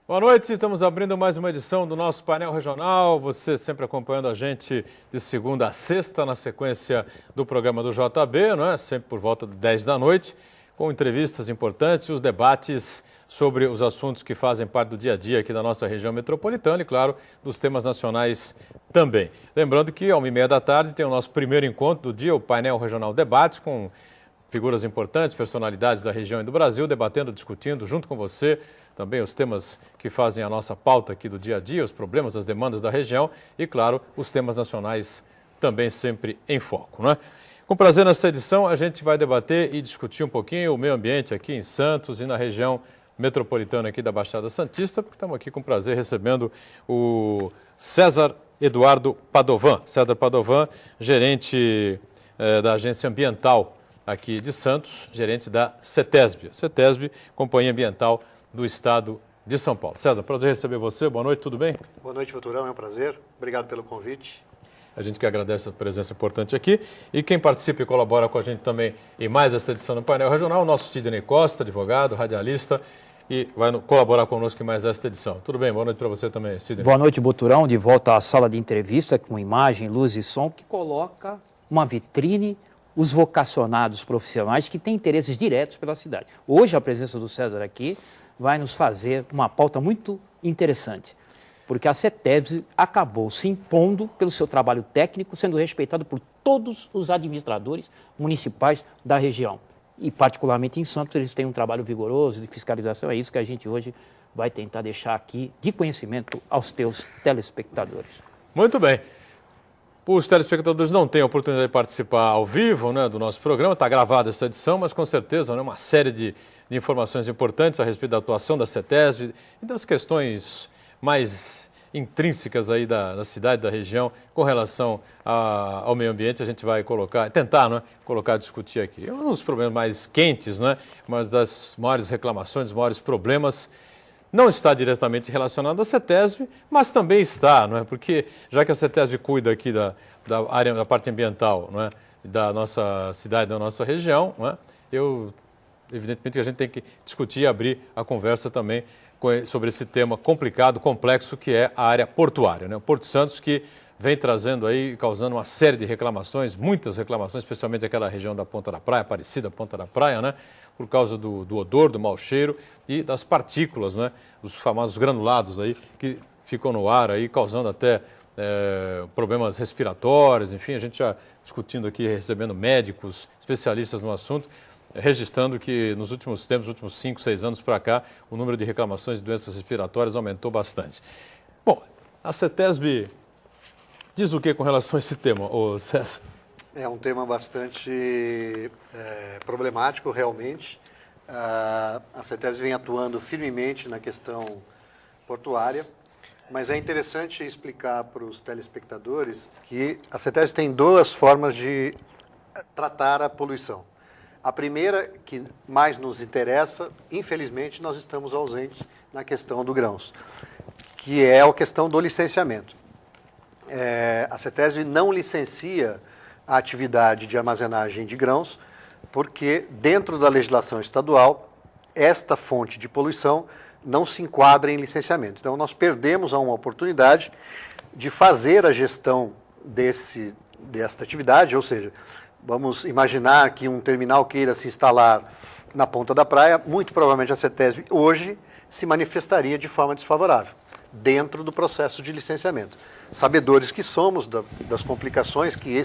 Boa noite, estamos abrindo mais uma edição do nosso painel regional. Você sempre acompanhando a gente de segunda a sexta, na sequência do programa do JB, não é? Sempre por volta de 10 da noite, com entrevistas importantes e os debates sobre os assuntos que fazem parte do dia a dia aqui da nossa região metropolitana e, claro, dos temas nacionais também. Lembrando que, às 1h30 da tarde, tem o nosso primeiro encontro do dia, o painel regional Debates, com figuras importantes, personalidades da região e do Brasil, debatendo, discutindo junto com você também os temas que fazem a nossa pauta aqui do dia a dia, os problemas, as demandas da região e, claro, os temas nacionais também sempre em foco, não é? Com prazer, nessa edição, a gente vai debater e discutir um pouquinho o meio ambiente aqui em Santos e na região metropolitana aqui da Baixada Santista, porque estamos aqui com prazer recebendo o César Eduardo Padovan. César Padovan, gerente da Agência Ambiental aqui de Santos, gerente da CETESB. CETESB, Companhia Ambiental do Estado de São Paulo. César, prazer receber você. Boa noite, tudo bem? Boa noite, Boturão. É um prazer. Obrigado pelo convite. A gente que agradece a presença importante aqui. E quem participa e colabora com a gente também em mais esta edição do Painel Regional, o nosso Sidney Costa, advogado, radialista, e vai colaborar conosco em mais esta edição. Tudo bem? Boa noite para você também, Sidney. Boa noite, Boturão. De volta à sala de entrevista com imagem, luz e som, que coloca uma vitrine os vocacionados profissionais que têm interesses diretos pela cidade. Hoje, a presença do César aqui vai nos fazer uma pauta muito interessante, porque a CETESB acabou se impondo pelo seu trabalho técnico, sendo respeitado por todos os administradores municipais da região. E, particularmente em Santos, eles têm um trabalho vigoroso de fiscalização. É isso que a gente hoje vai tentar deixar aqui de conhecimento aos teus telespectadores. Muito bem. Os telespectadores não têm a oportunidade de participar ao vivo, né, do nosso programa, está gravada essa edição, mas com certeza, né, uma série de informações importantes a respeito da atuação da CETESB e das questões mais intrínsecas aí da cidade, da região, com relação ao meio ambiente, a gente vai tentar, né, discutir aqui. Um dos problemas mais quentes, né, mas das maiores reclamações, dos maiores problemas, não está diretamente relacionado à CETESB, mas também está, não é? Porque já que a CETESB cuida aqui da área, da parte ambiental, não é? Da nossa cidade, da nossa região, não é? Evidentemente que a gente tem que discutir e abrir a conversa também sobre esse tema complicado, complexo, que é a área portuária, né? O Porto Santos, que vem trazendo aí, causando uma série de reclamações, muitas reclamações, especialmente aquela região da Ponta da Praia, Aparecida, Ponta da Praia, né? Por causa do odor, do mau cheiro e das partículas, né? Os famosos granulados aí, que ficam no ar aí, causando até problemas respiratórios, enfim, a gente já discutindo aqui, recebendo médicos, especialistas no assunto, registrando que nos últimos tempos, nos últimos 5, 6 anos para cá, o número de reclamações de doenças respiratórias aumentou bastante. Bom, a CETESB diz o que com relação a esse tema, César? É um tema bastante problemático, realmente. A CETESB vem atuando firmemente na questão portuária, mas é interessante explicar para os telespectadores que a CETESB tem duas formas de tratar a poluição. A primeira, que mais nos interessa, infelizmente, nós estamos ausentes na questão do grãos, que é a questão do licenciamento. A CETESB não licencia a atividade de armazenagem de grãos, porque dentro da legislação estadual, esta fonte de poluição não se enquadra em licenciamento. Então, nós perdemos uma oportunidade de fazer a gestão desta atividade, ou seja, vamos imaginar que um terminal queira se instalar na Ponta da Praia, muito provavelmente a CETESB hoje se manifestaria de forma desfavorável, dentro do processo de licenciamento. Sabedores que somos das complicações que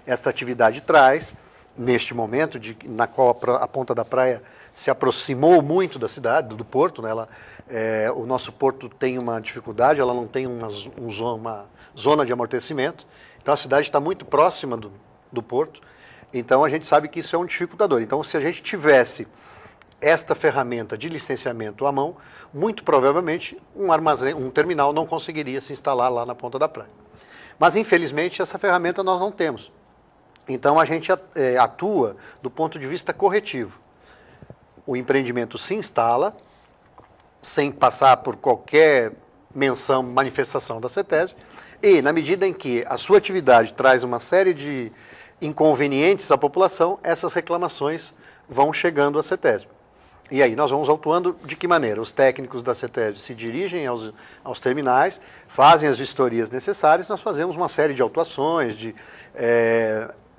esta atividade traz, neste momento, na qual a Ponta da Praia se aproximou muito da cidade, do porto, né? O nosso porto tem uma dificuldade, ela não tem uma zona de amortecimento, então a cidade está muito próxima do porto, então a gente sabe que isso é um dificultador. Então, se a gente tivesse esta ferramenta de licenciamento à mão, muito provavelmente um terminal não conseguiria se instalar lá na Ponta da Praia. Mas, infelizmente, essa ferramenta nós não temos. Então, a gente atua do ponto de vista corretivo. O empreendimento se instala, sem passar por qualquer manifestação da CETESB, e, na medida em que a sua atividade traz uma série de inconvenientes à população, essas reclamações vão chegando à CETESB. E aí nós vamos atuando de que maneira? Os técnicos da CETESB se dirigem aos terminais, fazem as vistorias necessárias, nós fazemos uma série de autuações, de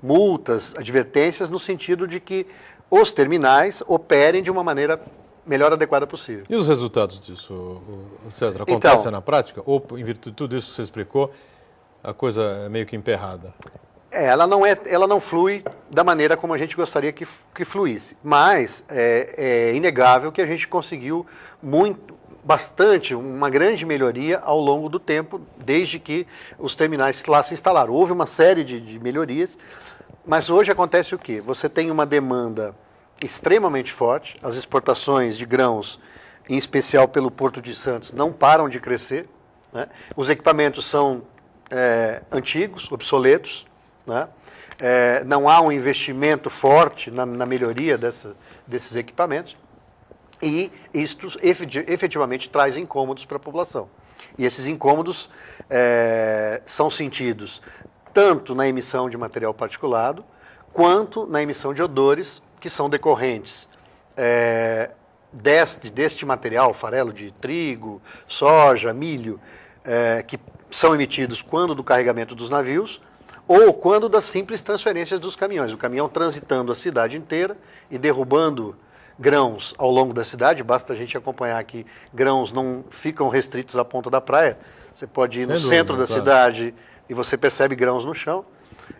multas, advertências, no sentido de que os terminais operem de uma maneira melhor adequada possível. E os resultados disso, César? Acontecem na prática? Ou, em virtude de tudo isso que você explicou, a coisa é meio que emperrada? Ela não flui da maneira como a gente gostaria que fluísse, mas é inegável que a gente conseguiu uma grande melhoria ao longo do tempo, desde que os terminais lá se instalaram. Houve uma série de melhorias, mas hoje acontece o quê? Você tem uma demanda extremamente forte, as exportações de grãos, em especial pelo Porto de Santos, não param de crescer, né? Os equipamentos são antigos, obsoletos, né? Não há um investimento forte na melhoria desses equipamentos, e isto efetivamente traz incômodos para a população. E esses incômodos são sentidos tanto na emissão de material particulado, quanto na emissão de odores que são decorrentes deste material, farelo de trigo, soja, milho, que são emitidos quando do carregamento dos navios, ou quando das simples transferências dos caminhões. O caminhão transitando a cidade inteira e derrubando grãos ao longo da cidade. Basta a gente acompanhar que grãos não ficam restritos à ponta da praia. Você pode ir no centro da cidade e você percebe grãos no chão.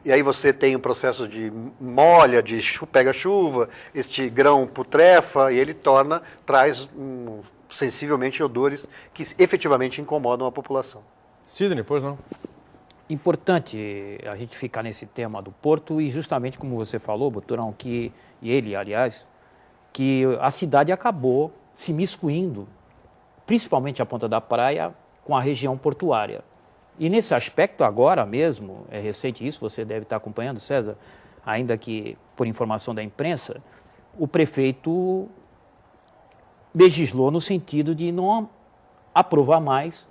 E aí você tem um processo de molha, de pega-chuva, este grão putrefa, e ele traz sensivelmente odores que efetivamente incomodam a população. Sidney, pois não? Importante a gente ficar nesse tema do porto e justamente como você falou, Boturão, que a cidade acabou se miscuindo, principalmente a ponta da praia, com a região portuária. E nesse aspecto agora mesmo, é recente isso, você deve estar acompanhando, César, ainda que por informação da imprensa, o prefeito legislou no sentido de não aprovar mais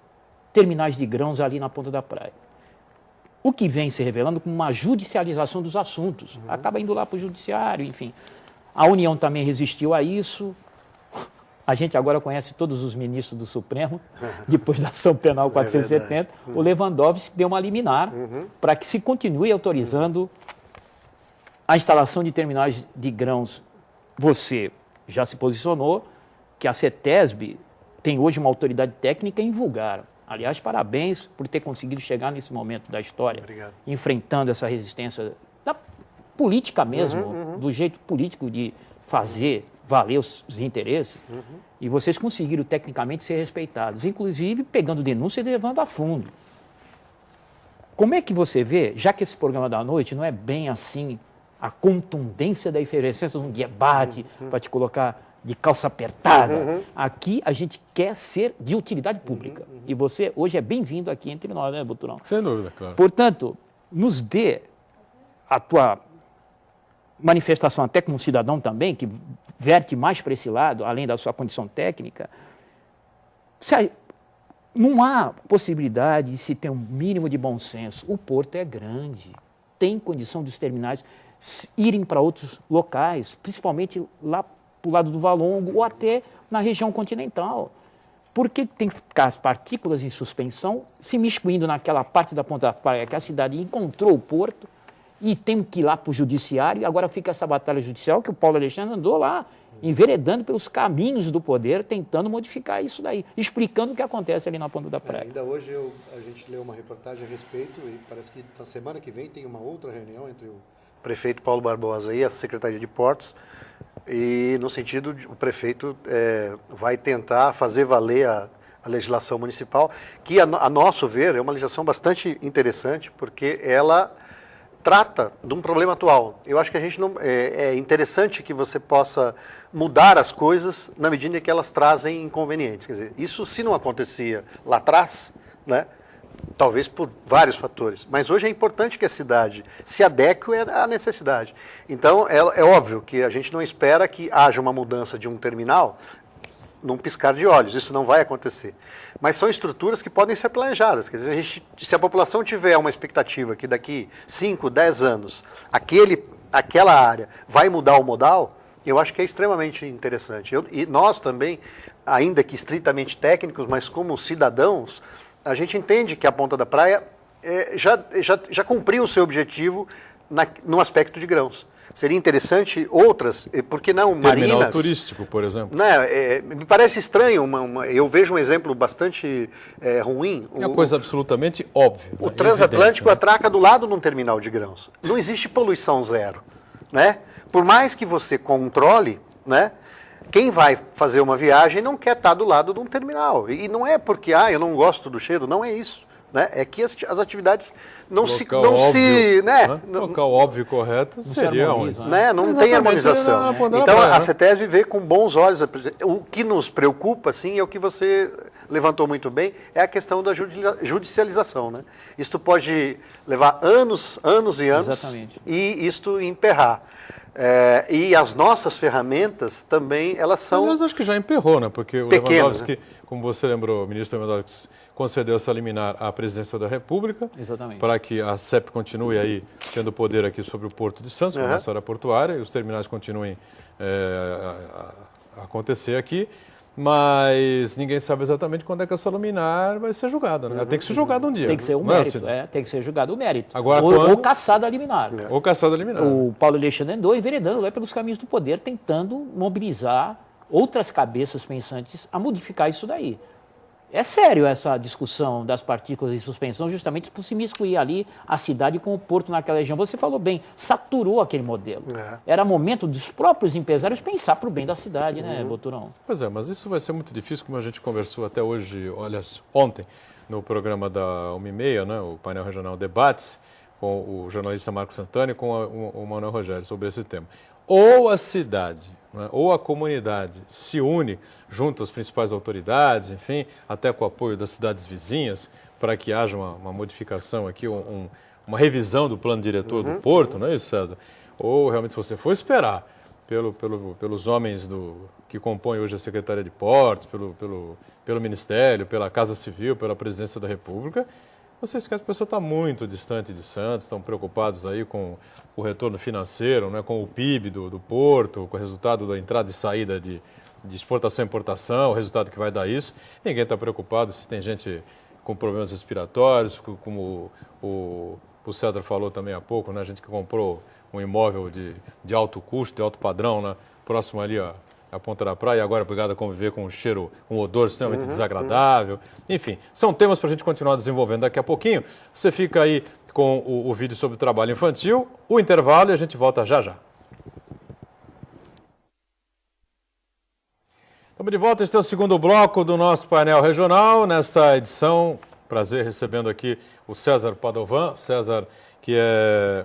terminais de grãos ali na ponta da praia. O que vem se revelando como uma judicialização dos assuntos. Acaba indo lá para o judiciário, enfim. A União também resistiu a isso. A gente agora conhece todos os ministros do Supremo, depois da ação penal 470. O Lewandowski deu uma liminar para que se continue autorizando a instalação de terminais de grãos. Você já se posicionou que a CETESB tem hoje uma autoridade técnica em vulgar. Aliás, parabéns por ter conseguido chegar nesse momento da história, enfrentando essa resistência da política mesmo, do jeito político de fazer valer os interesses, e vocês conseguiram tecnicamente ser respeitados, inclusive pegando denúncia e levando a fundo. Como é que você vê, já que esse programa da noite não é bem assim, a contundência da efervescência de um debate para te colocar de calça apertada. Aqui a gente quer ser de utilidade pública. E você hoje é bem-vindo aqui entre nós, né, Boturão? Sem dúvida, claro. Portanto, nos dê a tua manifestação até como cidadão também, que verte mais para esse lado, além da sua condição técnica. Não há possibilidade de se ter um mínimo de bom senso. O porto é grande, tem condição dos terminais irem para outros locais, principalmente lá para o lado do Valongo ou até na região continental. Por que tem que ficar as partículas em suspensão se miscuindo naquela parte da ponta da praia que a cidade encontrou o porto e tem que ir lá para o judiciário e agora fica essa batalha judicial que o Paulo Alexandre andou lá enveredando pelos caminhos do poder, tentando modificar isso daí, explicando o que acontece ali na ponta da praia. Ainda hoje a gente leu uma reportagem a respeito e parece que na semana que vem tem uma outra reunião entre o prefeito Paulo Barbosa e a Secretaria de Portos, e no sentido de o prefeito vai tentar fazer valer a legislação municipal, que a nosso ver é uma legislação bastante interessante, porque ela trata de um problema atual. Eu acho que a gente não é interessante que você possa mudar as coisas na medida em que elas trazem inconvenientes. Quer dizer, isso se não acontecia lá atrás, né? Talvez por vários fatores, mas hoje é importante que a cidade se adeque à necessidade. Então, é óbvio que a gente não espera que haja uma mudança de um terminal num piscar de olhos, isso não vai acontecer. Mas são estruturas que podem ser planejadas, quer dizer, se a população tiver uma expectativa que daqui 5, 10 anos aquela área vai mudar o modal, Eu acho que é extremamente interessante. E nós também, ainda que estritamente técnicos, mas como cidadãos, a gente entende que a Ponta da Praia já cumpriu o seu objetivo no aspecto de grãos. Seria interessante outras, por que não marinas? Terminal turístico, por exemplo. Né, me parece estranho, eu vejo um exemplo bastante ruim. É uma coisa absolutamente óbvia. O transatlântico atraca do lado de um terminal de grãos. Não existe poluição zero. Né? Por mais que você controle, né, quem vai fazer uma viagem não quer estar do lado de um terminal. E não é porque eu não gosto do cheiro, não é isso. Né? É que as atividades não se local óbvio e correto seria onde? Né? Não tem harmonização. Então a CETESB vê com bons olhos. O que nos preocupa, sim, é o que você levantou muito bem, é a questão da judicialização. Né? Isto pode levar anos e anos. Exatamente. E isto emperrar. E as nossas ferramentas também, elas são... Aliás, acho que já emperrou, né? Porque o Lewandowski, como você lembrou, o ministro Lewandowski concedeu essa liminar à presidência da República. Exatamente. Para que a CEP continue aí tendo poder aqui sobre o Porto de Santos, como nossa área portuária, e os terminais continuem a acontecer aqui. Mas ninguém sabe exatamente quando é que essa liminar vai ser julgada. Né? Ela tem que ser julgada um dia. Tem que ser o mérito, tem que ser julgado o mérito. Agora, ou caçada a liminar. Ou caçada a liminar. O Paulo Alexandre andou enveredando pelos caminhos do poder, tentando mobilizar outras cabeças pensantes a modificar isso daí. É sério essa discussão das partículas de suspensão, justamente por se miscuir ali a cidade com o porto naquela região. Você falou bem, saturou aquele modelo. Era momento dos próprios empresários pensar para o bem da cidade, né, Boturão? Pois é, mas isso vai ser muito difícil, como a gente conversou até hoje, ontem, no programa da 1h30, né, o painel regional Debates, com o jornalista Marcos Santana e com o Manuel Rogério sobre esse tema. Ou a cidade, né, ou a comunidade se une junto às principais autoridades, enfim, até com o apoio das cidades vizinhas, para que haja uma modificação aqui, uma revisão do plano diretor do Porto, não é isso, César? Ou realmente, se você for esperar pelos homens que compõem hoje a Secretaria de Portos, pelo Ministério, pela Casa Civil, pela Presidência da República, você esquece que a pessoa está muito distante de Santos, estão preocupados aí com o retorno financeiro, né, com o PIB do Porto, com o resultado da entrada e saída de exportação e importação, o resultado que vai dar isso. Ninguém está preocupado se tem gente com problemas respiratórios, como o César falou também há pouco, né? Gente que comprou um imóvel de alto custo, de alto padrão, né? Próximo ali à Ponta da Praia, e agora é obrigado a conviver com um cheiro, um odor extremamente desagradável. Enfim, são temas para a gente continuar desenvolvendo daqui a pouquinho. Você fica aí com o vídeo sobre o trabalho infantil, o intervalo e a gente volta já já. Estamos de volta, este é o segundo bloco do nosso painel regional. Nesta edição, prazer recebendo aqui o César Padovan, César que é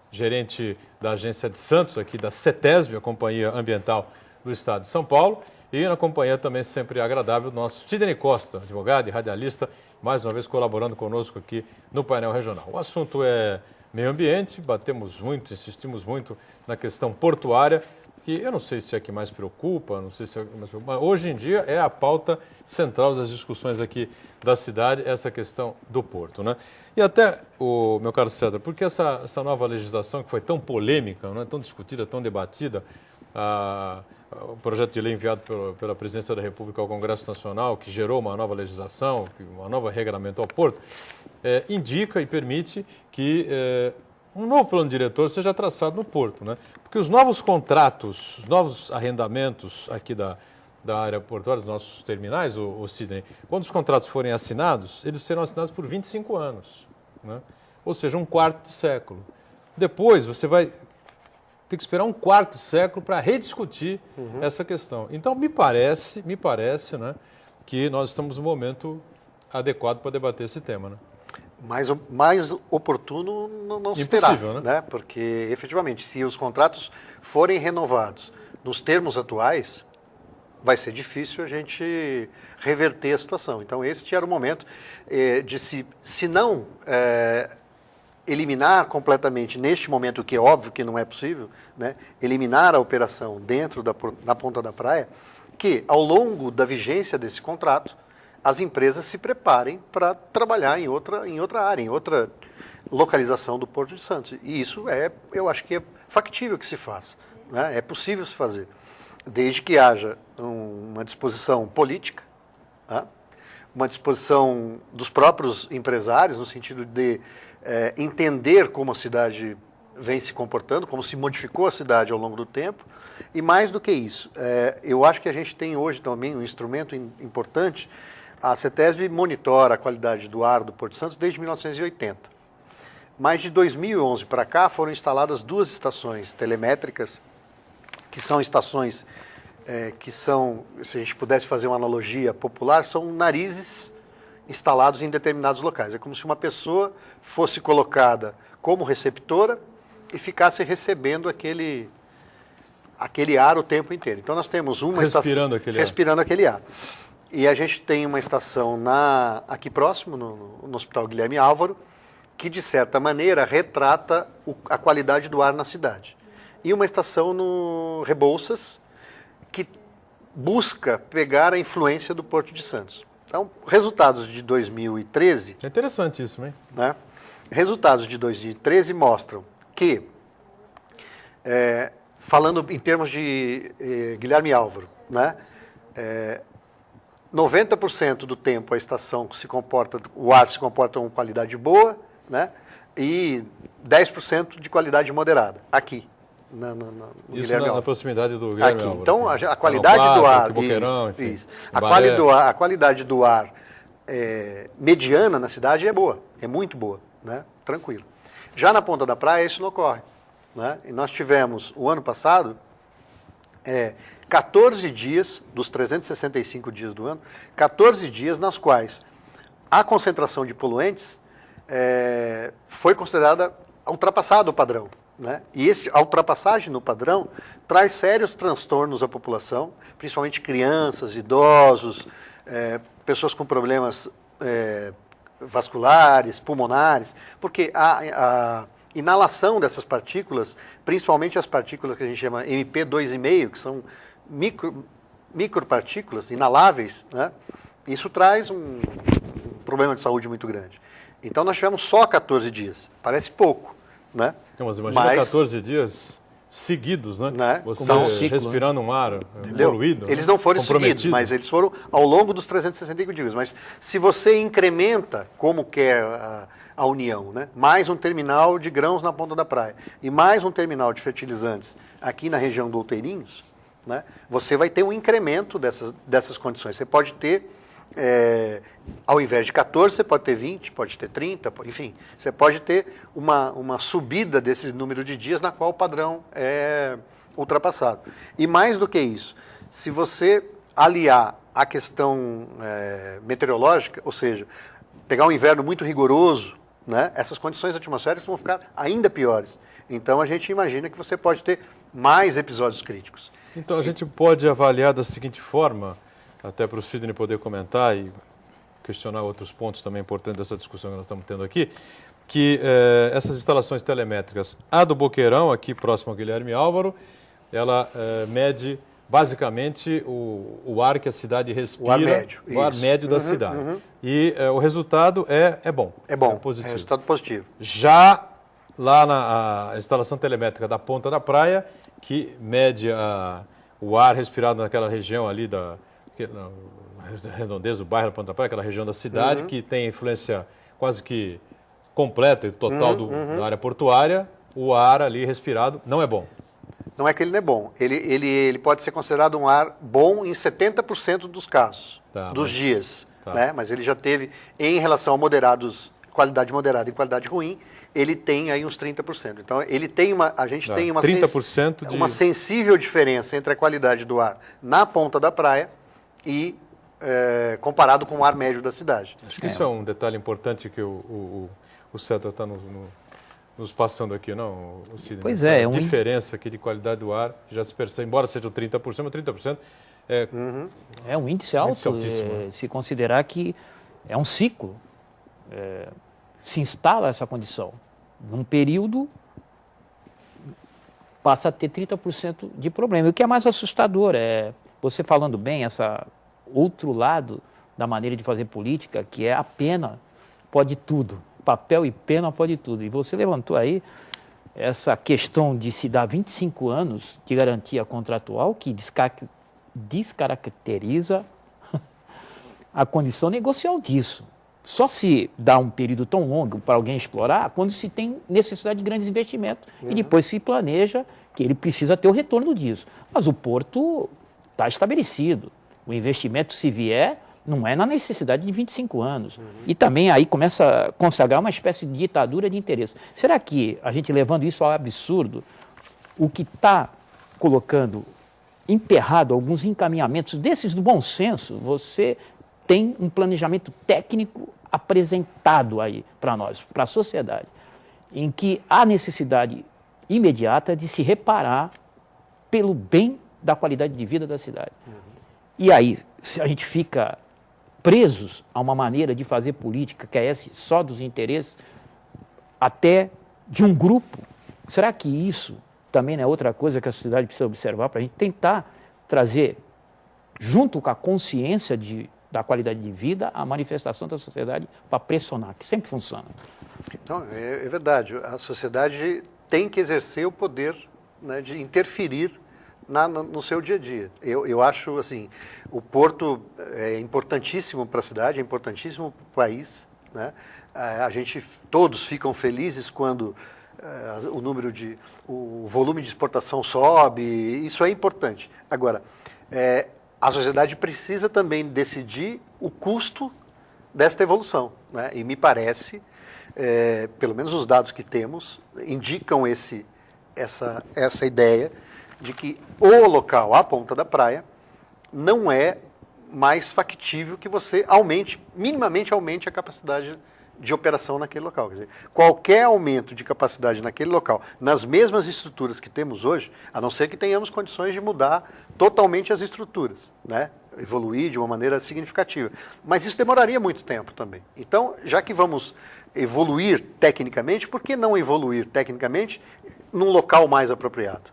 gerente da agência de Santos, aqui da CETESB, a Companhia Ambiental do Estado de São Paulo, e na companhia também sempre agradável do nosso Sidney Costa, advogado e radialista, mais uma vez colaborando conosco aqui no painel regional. O assunto é meio ambiente, batemos muito, insistimos muito na questão portuária, que eu não sei se é que mais preocupa, não sei se é que mais preocupa, mas hoje em dia é a pauta central das discussões aqui da cidade, essa questão do porto, né? E até, meu caro César, porque essa nova legislação que foi tão polêmica, né, tão discutida, tão debatida, o projeto de lei enviado pela Presidência da República ao Congresso Nacional, que gerou uma nova legislação, uma nova regulamento ao porto, indica e permite que um novo plano diretor seja traçado no porto, né? Porque os novos contratos, os novos arrendamentos aqui da área portuária, dos nossos terminais, o Sidney, quando os contratos forem assinados, eles serão assinados por 25 anos, né? Ou seja, um quarto de século. Depois você vai ter que esperar um quarto de século para rediscutir essa questão. Então, me parece, né, que nós estamos no momento adequado para debater esse tema, né? Mais oportuno não se terá, né? Porque, efetivamente, se os contratos forem renovados nos termos atuais, vai ser difícil a gente reverter a situação. Então, este era o momento de se não eliminar completamente, neste momento, que é óbvio que não é possível, né? Eliminar a operação dentro da Ponta da Praia, que, ao longo da vigência desse contrato, as empresas se preparem para trabalhar em outra área, em outra localização do Porto de Santos. E isso eu acho que é factível que se faça. né? É possível se fazer, desde que haja uma disposição política, tá? Uma disposição dos próprios empresários, no sentido de entender como a cidade vem se comportando, como se modificou a cidade ao longo do tempo. E mais do que isso, eu acho que a gente tem hoje também um instrumento importante. A CETESB monitora a qualidade do ar do Porto Santos desde 1980. Mas de 2011 para cá foram instaladas 2 estações telemétricas, que são estações que são, se a gente pudesse fazer uma analogia popular, são narizes instalados em determinados locais. É como se uma pessoa fosse colocada como receptora e ficasse recebendo aquele ar o tempo inteiro. Então nós temos uma respirando aquele ar. E a gente tem uma estação aqui próximo, no Hospital Guilherme Álvaro, que de certa maneira retrata a qualidade do ar na cidade. E uma estação no Rebouças, que busca pegar a influência do Porto de Santos. Então, resultados de 2013... É interessante isso, hein? Né? Resultados de 2013 mostram que, falando em termos de Guilherme Álvaro, né? 90% do tempo a estação o ar se comporta com qualidade boa, né? E 10% de qualidade moderada, aqui. Isso na proximidade do Guilherme Álvaro. Então, a qualidade do ar... Boqueirão, isso. A qualidade do ar mediana na cidade é boa, é muito boa, né? Tranquilo. Já na ponta da praia, isso não ocorre, né? E nós tivemos, o ano passado, 14 dias, dos 365 dias do ano, 14 dias nas quais a concentração de poluentes foi considerada ultrapassada o padrão, né? E a ultrapassagem no padrão traz sérios transtornos à população, principalmente crianças, idosos, pessoas com problemas vasculares, pulmonares, porque a inalação dessas partículas, principalmente as partículas que a gente chama MP2,5, que são micropartículas inaláveis, né? Isso traz um problema de saúde muito grande. Então nós tivemos só 14 dias, parece pouco, né? Então, mas imagina 14 dias seguidos, né? Você respirando um ar poluído. Eles não foram seguidos, mas eles foram ao longo dos 365 dias. Mas se você incrementa, como quer a União, né? Mais um terminal de grãos na ponta da praia e mais um terminal de fertilizantes aqui na região do Outeirinhos, né? Você vai ter um incremento dessas condições. Você pode ter, ao invés de 14, você pode ter 20, pode ter 30, enfim. Você pode ter uma subida desse número de dias na qual o padrão é ultrapassado. E mais do que isso, se você aliar a questão meteorológica, ou seja, pegar um inverno muito rigoroso, né, essas condições atmosféricas vão ficar ainda piores. Então a gente imagina que você pode ter mais episódios críticos. Então a gente pode avaliar da seguinte forma, até para o Sidney poder comentar e questionar outros pontos também importantes dessa discussão que nós estamos tendo aqui, que essas instalações telemétricas, a do Boqueirão, aqui próximo ao Guilherme Álvaro, ela mede basicamente o ar que a cidade respira, o ar médio da cidade. E o resultado é bom. É bom, positivo. É resultado positivo. Já lá na instalação telemétrica da Ponta da Praia, que mede o ar respirado naquela região ali na redondeza, o bairro da Ponta da Praia, aquela região da cidade, que tem influência quase que completa e total da área portuária, o ar ali respirado não é bom. Não é que ele não é bom. Ele pode ser considerado um ar bom em 70% dos casos, dos dias. Né? Mas ele já teve, em relação a qualidade moderada e qualidade ruim, ele tem aí uns 30%. Então, a gente tem uma 30% uma sensível diferença entre a qualidade do ar na ponta da praia e comparado com o ar médio da cidade. Acho que isso é um detalhe importante que o César está nos passando aqui, não, Sidney? Pois é. A diferença aqui de qualidade do ar já se percebe, embora seja o 30%, mas 30% é um índice alto, se considerar que é um ciclo. Se instala essa condição. Num período, passa a ter 30% de problema. E o que é mais assustador você falando bem, essa outro lado da maneira de fazer política, que é a pena pode tudo. Papel e pena pode tudo. E você levantou aí essa questão de se dar 25 anos de garantia contratual que descaracteriza a condição negocial disso. Só se dá um período tão longo para alguém explorar quando se tem necessidade de grandes investimentos e depois se planeja que ele precisa ter o retorno disso. Mas o porto está estabelecido. O investimento, se vier, não é na necessidade de 25 anos. E também aí começa a consagrar uma espécie de ditadura de interesse. Será que a gente levando isso ao absurdo, o que está colocando emperrado alguns encaminhamentos desses do bom senso, você tem um planejamento técnico apresentado aí para nós, para a sociedade, em que há necessidade imediata de se reparar pelo bem da qualidade de vida da cidade. E aí, se a gente fica presos a uma maneira de fazer política que é essa só dos interesses, até de um grupo, será que isso também não é outra coisa que a sociedade precisa observar para a gente tentar trazer, junto com a consciência da qualidade de vida, a manifestação da sociedade para pressionar, que sempre funciona. Não, é verdade. A sociedade tem que exercer o poder, né, de interferir no seu dia a dia. Eu acho, assim, o porto é importantíssimo para a cidade, é importantíssimo para o país, né? Todos ficam felizes quando o volume de exportação sobe, isso é importante. Agora, a sociedade precisa também decidir o custo desta evolução, né? E me parece, pelo menos os dados que temos, indicam essa ideia de que o local, a ponta da praia, não é mais factível que você minimamente aumente a capacidade de operação naquele local. Quer dizer, qualquer aumento de capacidade naquele local, nas mesmas estruturas que temos hoje, a não ser que tenhamos condições de mudar totalmente as estruturas, né? Evoluir de uma maneira significativa. Mas isso demoraria muito tempo também. Então, já que vamos evoluir tecnicamente, por que não evoluir tecnicamente num local mais apropriado?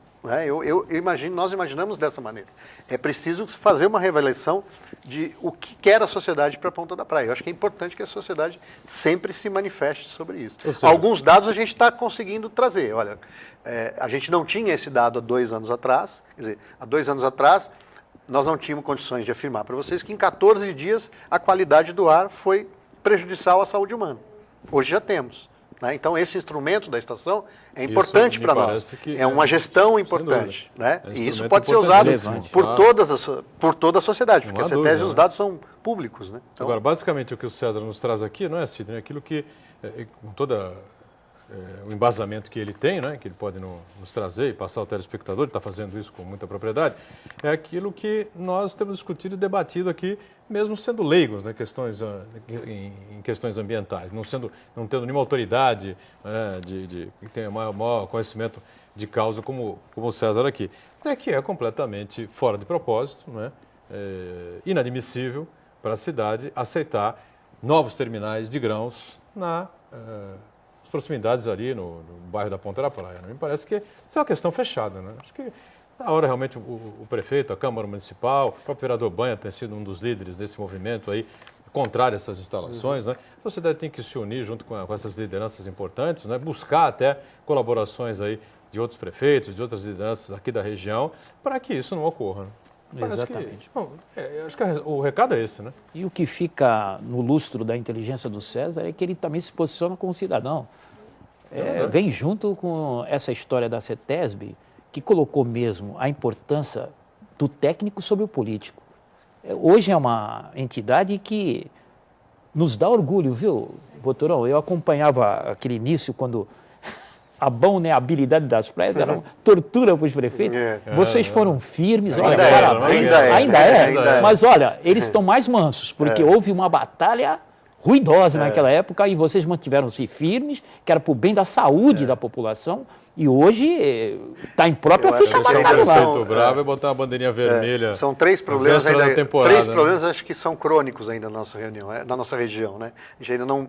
Nós imaginamos dessa maneira. É preciso fazer uma revelação de o que quer a sociedade para a ponta da praia. Eu acho que é importante que a sociedade sempre se manifeste sobre isso. Alguns dados a gente está conseguindo trazer. Olha, a gente não tinha esse dado há 2 anos atrás. Quer dizer, há 2 anos atrás, nós não tínhamos condições de afirmar para vocês que em 14 dias a qualidade do ar foi prejudicial à saúde humana. Hoje já temos. Então, esse instrumento da estação é importante para nós. É uma gestão importante. Né? E isso pode ser usado por toda a sociedade, porque a CETESB e os dados são públicos. Né? Então, agora, basicamente, o que o César nos traz aqui, não é, Sidney, é aquilo que, com todo o embasamento que ele tem, né, que ele pode nos trazer e passar ao telespectador, ele está fazendo isso com muita propriedade, é aquilo que nós temos discutido e debatido aqui, mesmo sendo leigos, né, em questões ambientais, não tendo nenhuma autoridade, que tenha maior conhecimento de causa como o César aqui. É que é completamente fora de propósito, né, inadmissível para a cidade aceitar novos terminais de grãos nas proximidades ali no bairro da Ponta da Praia. Né? Me parece que isso é uma questão fechada. Né? Acho que na hora realmente o prefeito, a Câmara Municipal, o próprio vereador Banha tem sido um dos líderes desse movimento aí, contrário a essas instalações. Né? A sociedade tem que se unir junto com essas lideranças importantes, né? Buscar até colaborações aí de outros prefeitos, de outras lideranças aqui da região, para que isso não ocorra. Né? Exatamente. Acho que o recado é esse, né? E o que fica no lustro da inteligência do César é que ele também se posiciona como cidadão. Vem junto com essa história da CETESB, que colocou mesmo a importância do técnico sobre o político. Hoje é uma entidade que nos dá orgulho, viu, Boturão? Eu acompanhava aquele início quando a balneabilidade das praias era uma tortura para os prefeitos. Vocês foram firmes, olha, parabéns. Ainda é. Mas olha, eles estão mais mansos, porque houve uma batalha ruidosa naquela época e vocês mantiveram-se firmes, que era para o bem da saúde da população, e hoje está em própria ficha marcada lá. O bravo é botar uma bandeirinha vermelha. São 3 problemas ainda. 3 problemas acho que são crônicos ainda na nossa região, né? A gente ainda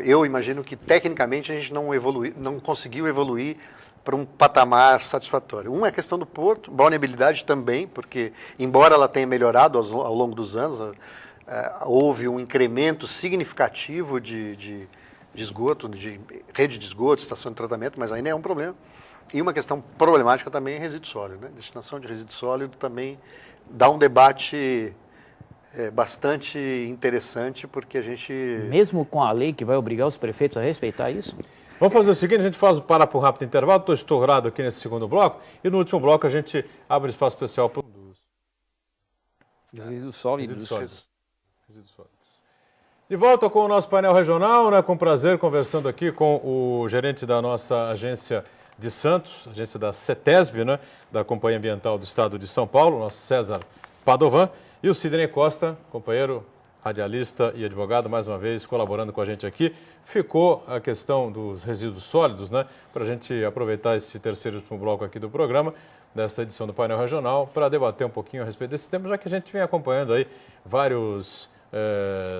eu imagino que tecnicamente a gente não conseguiu evoluir para um patamar satisfatório. Um é a questão do porto, balneabilidade também, porque embora ela tenha melhorado ao longo dos anos, houve um incremento significativo de de esgoto, de rede de esgoto, estação de tratamento, mas ainda é um problema. E uma questão problemática também é resíduo sólido, né? Destinação de resíduo sólido também dá um debate bastante interessante, porque a gente... Mesmo com a lei que vai obrigar os prefeitos a respeitar isso? Vamos fazer o seguinte, a gente parar por um rápido intervalo, estou estourado aqui nesse segundo bloco, e no último bloco a gente abre espaço especial para Resíduos sólidos. Resíduos sólidos. De volta com o nosso painel regional, né, com prazer, conversando aqui com o gerente da nossa agência de Santos, agência da CETESB, né, da Companhia Ambiental do Estado de São Paulo, nosso César Padovan, e o Sidney Costa, companheiro radialista e advogado, mais uma vez colaborando com a gente aqui. Ficou a questão dos resíduos sólidos, né, para a gente aproveitar esse terceiro e último bloco aqui do programa, desta edição do painel regional, para debater um pouquinho a respeito desse tema, já que a gente vem acompanhando aí vários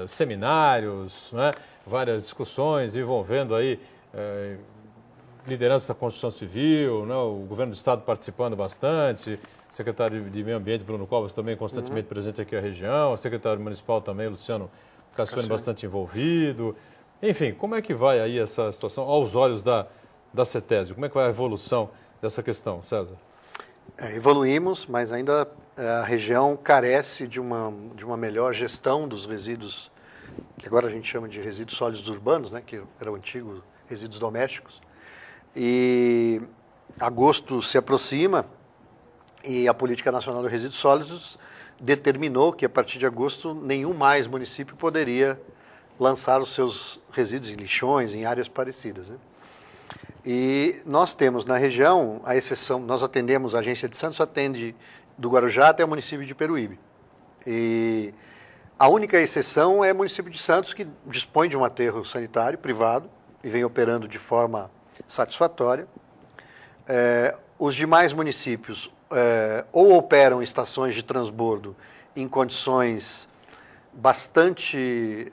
seminários, né, várias discussões envolvendo aí lideranças da construção civil, né, o governo do estado participando bastante, o secretário de Meio Ambiente, Bruno Covas, também constantemente presente aqui na região, o secretário municipal também, Luciano Cassione, bastante envolvido. Enfim, como é que vai aí essa situação aos olhos da CETESB? Como é que vai a evolução dessa questão, César? Evoluímos, mas ainda a região carece de uma melhor gestão dos resíduos, que agora a gente chama de resíduos sólidos urbanos, né, que era o antigo resíduos domésticos. E agosto se aproxima e a Política Nacional de Resíduos Sólidos determinou que a partir de agosto nenhum mais município poderia lançar os seus resíduos em lixões, em áreas parecidas, né? E nós temos na região, a exceção, nós atendemos, a agência de Santos atende do Guarujá até o município de Peruíbe. E a única exceção é o município de Santos, que dispõe de um aterro sanitário privado e vem operando de forma satisfatória. Os demais municípios ou operam estações de transbordo em condições bastante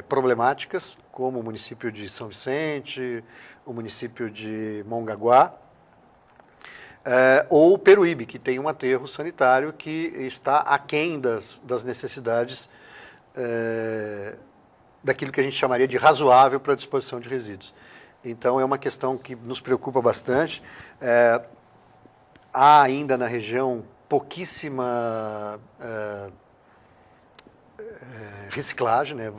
problemáticas, como o município de São Vicente, o município de Mongaguá, ou Peruíbe, que tem um aterro sanitário que está aquém das necessidades daquilo que a gente chamaria de razoável para a disposição de resíduos. Então, é uma questão que nos preocupa bastante. Há ainda na região pouquíssima reciclagem, né?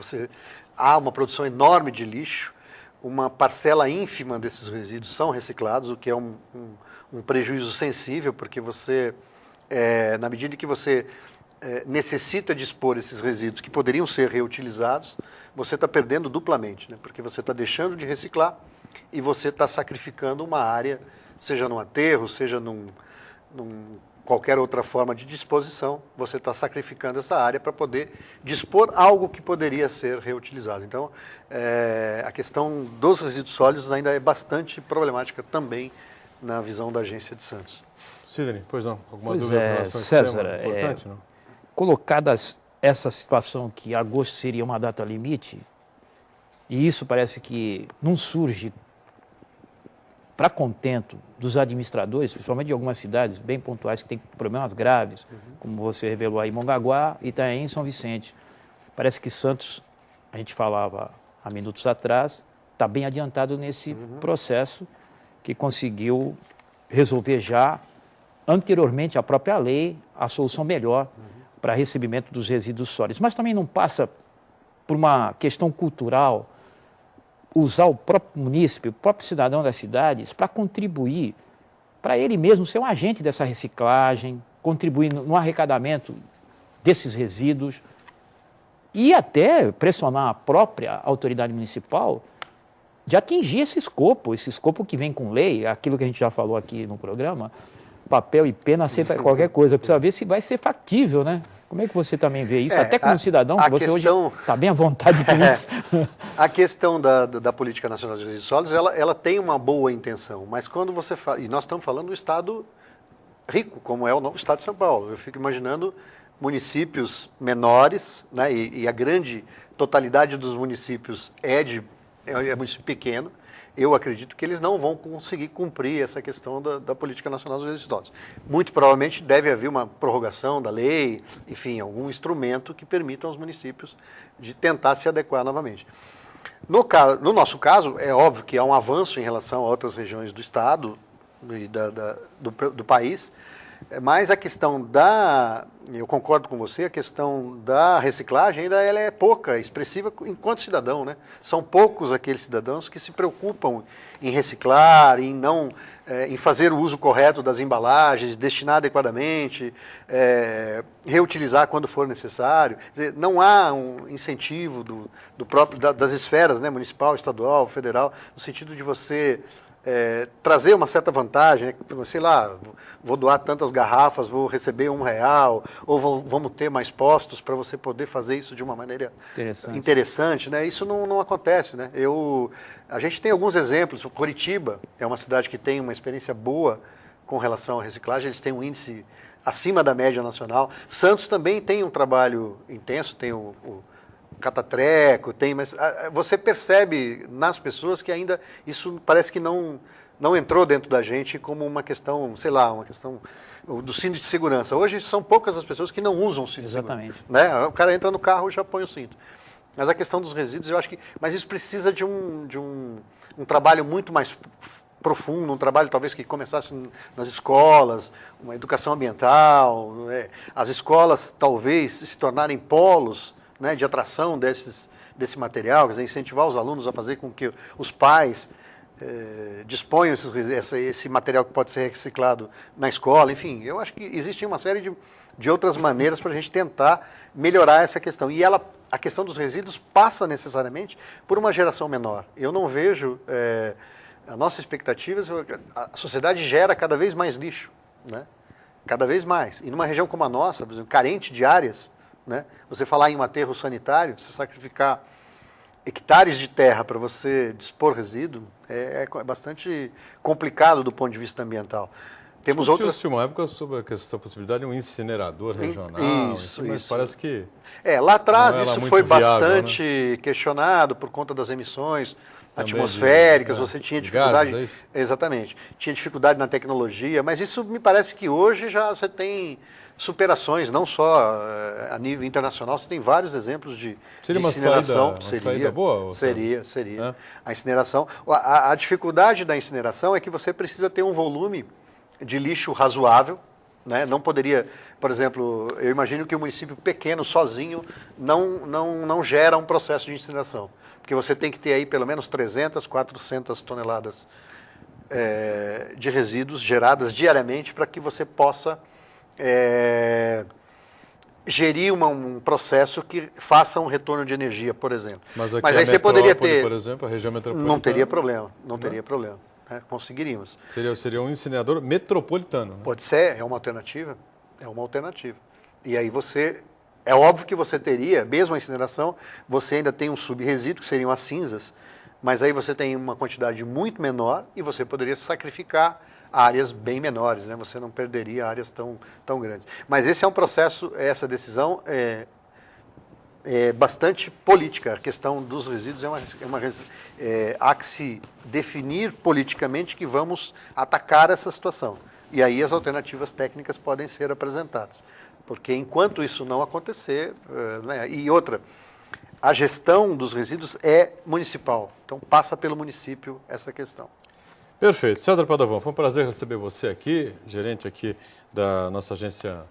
Há uma produção enorme de lixo, uma parcela ínfima desses resíduos são reciclados, o que é um prejuízo sensível, porque você, na medida que você necessita dispor esses resíduos que poderiam ser reutilizados, você está perdendo duplamente, né? Porque você está deixando de reciclar e você está sacrificando uma área, seja num aterro, seja num qualquer outra forma de disposição, você está sacrificando essa área para poder dispor algo que poderia ser reutilizado. Então, a questão dos resíduos sólidos ainda é bastante problemática também na visão da agência de Santos. Sidney, pois não? Alguma Pois dúvida é, em relação a esse César, tema importante, não? Colocada essa situação que agosto seria uma data limite, e isso parece que não surge para contento dos administradores, principalmente de algumas cidades bem pontuais que têm problemas graves, como você revelou aí, Mongaguá, Itaém e São Vicente. Parece que Santos, a gente falava há minutos atrás, está bem adiantado nesse processo, que conseguiu resolver já, anteriormente à própria lei, a solução melhor para recebimento dos resíduos sólidos. Mas também não passa por uma questão cultural, usar o próprio munícipe, o próprio cidadão das cidades para contribuir, para ele mesmo ser um agente dessa reciclagem, contribuir no arrecadamento desses resíduos e até pressionar a própria autoridade municipal de atingir esse escopo que vem com lei, aquilo que a gente já falou aqui no programa, papel e pena aceita qualquer coisa, precisa ver se vai ser factível, né? Como é que você também vê isso? Até como cidadão, que você hoje está bem à vontade com isso. A questão da Política Nacional de Resíduos Sólidos, ela tem uma boa intenção, mas quando você fala, e nós estamos falando do estado rico, como é o novo estado de São Paulo, eu fico imaginando municípios menores, né, e a grande totalidade dos municípios é município pequeno. Eu acredito que eles não vão conseguir cumprir essa questão da Política Nacional dos Resíduos Sólidos. Muito provavelmente deve haver uma prorrogação da lei, enfim, algum instrumento que permita aos municípios de tentar se adequar novamente. No nosso caso, é óbvio que há um avanço em relação a outras regiões do Estado e do país, mas a questão eu concordo com você, a questão da reciclagem ainda ela é pouca, expressiva enquanto cidadão, né? São poucos aqueles cidadãos que se preocupam em reciclar, em fazer o uso correto das embalagens, destinar adequadamente, reutilizar quando for necessário. Quer dizer, não há um incentivo das esferas, né, municipal, estadual, federal, no sentido de você trazer uma certa vantagem, né? Sei lá, vou doar tantas garrafas, vou receber R$1, ou vamos ter mais postos para você poder fazer isso de uma maneira interessante, né? Isso não acontece, né? A gente tem alguns exemplos. Curitiba é uma cidade que tem uma experiência boa com relação à reciclagem, eles têm um índice acima da média nacional. Santos também tem um trabalho intenso, tem o catatreco, mas você percebe nas pessoas que ainda isso parece que não entrou dentro da gente como uma questão, sei lá, uma questão do cinto de segurança. Hoje são poucas as pessoas que não usam o cinto de segurança. Né? O cara entra no carro e já põe o cinto. Mas a questão dos resíduos, eu acho que... Mas isso precisa de um trabalho muito mais profundo, um trabalho talvez que começasse nas escolas, uma educação ambiental, né? As escolas talvez se tornarem polos, né, de atração desse material, quer dizer, incentivar os alunos a fazer com que os pais disponham esse material que pode ser reciclado na escola. Enfim, eu acho que existe uma série de outras maneiras para a gente tentar melhorar essa questão. E a questão dos resíduos passa necessariamente por uma geração menor. Eu não vejo... a nossa expectativa, a sociedade gera cada vez mais lixo, né? Cada vez mais. E numa região como a nossa, por exemplo, carente de áreas, né? Você falar em um aterro sanitário, você sacrificar hectares de terra para você dispor resíduo, é bastante complicado do ponto de vista ambiental. Temos Discutiu-se uma época sobre essa possibilidade de um incinerador regional, mas parece que... lá atrás isso foi bastante viável, né? Questionado por conta das emissões atmosféricas, você tinha dificuldade... Gases, exatamente. Tinha dificuldade na tecnologia, mas isso me parece que hoje já você tem superações, não só a nível internacional, você tem vários exemplos de incineração. Seria uma saída boa? Seria. A incineração... A dificuldade da incineração é que você precisa ter um volume de lixo razoável, né? Não poderia, por exemplo, eu imagino que um município pequeno, sozinho, não gera um processo de incineração. Porque você tem que ter aí pelo menos 300, 400 toneladas de resíduos geradas diariamente para que você possa gerir um processo que faça um retorno de energia, por exemplo. Mas aí você poderia ter, por exemplo, a região metropolitana... Não teria problema, teria problema. Né? Conseguiríamos. Seria um incinerador metropolitano. Né? Pode ser, é uma alternativa. E aí é óbvio que você teria, mesmo a incineração, você ainda tem um subresíduo, que seriam as cinzas, mas aí você tem uma quantidade muito menor e você poderia sacrificar áreas bem menores, né? Você não perderia áreas tão grandes. Mas esse é um processo, essa decisão é bastante política. A questão dos resíduos há que se definir politicamente que vamos atacar essa situação. E aí as alternativas técnicas podem ser apresentadas. Porque enquanto isso não acontecer, né, e outra, a gestão dos resíduos é municipal. Então passa pelo município essa questão. Perfeito. César Padovão, foi um prazer receber você aqui, gerente aqui da nossa agência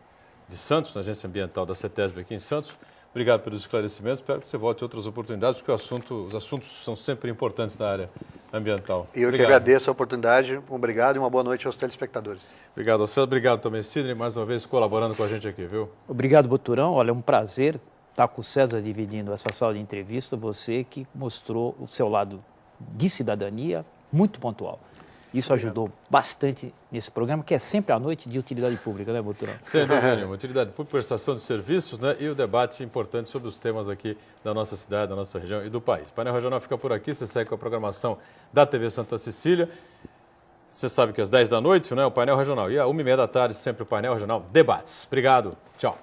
de Santos, na agência ambiental da CETESB aqui em Santos. Obrigado pelos esclarecimentos, espero que você volte em outras oportunidades, porque os assuntos são sempre importantes na área ambiental. Eu que agradeço a oportunidade, obrigado e uma boa noite aos telespectadores. Obrigado ao César, obrigado também, Sidney, mais uma vez colaborando com a gente aqui, viu? Obrigado, Boturão. Olha, é um prazer estar com o César dividindo essa sala de entrevista, você que mostrou o seu lado de cidadania muito pontual. Isso ajudou bastante nesse programa, que é sempre à noite de utilidade pública, né, Boturão? Sem dúvida nenhuma. Utilidade pública, prestação de serviços, né, e o debate importante sobre os temas aqui da nossa cidade, da nossa região e do país. O Painel Regional fica por aqui, você segue com a programação da TV Santa Cecília. Você sabe que às 10 da noite, né, o Painel Regional. E às 1h30 da tarde, sempre o Painel Regional Debates. Obrigado. Tchau.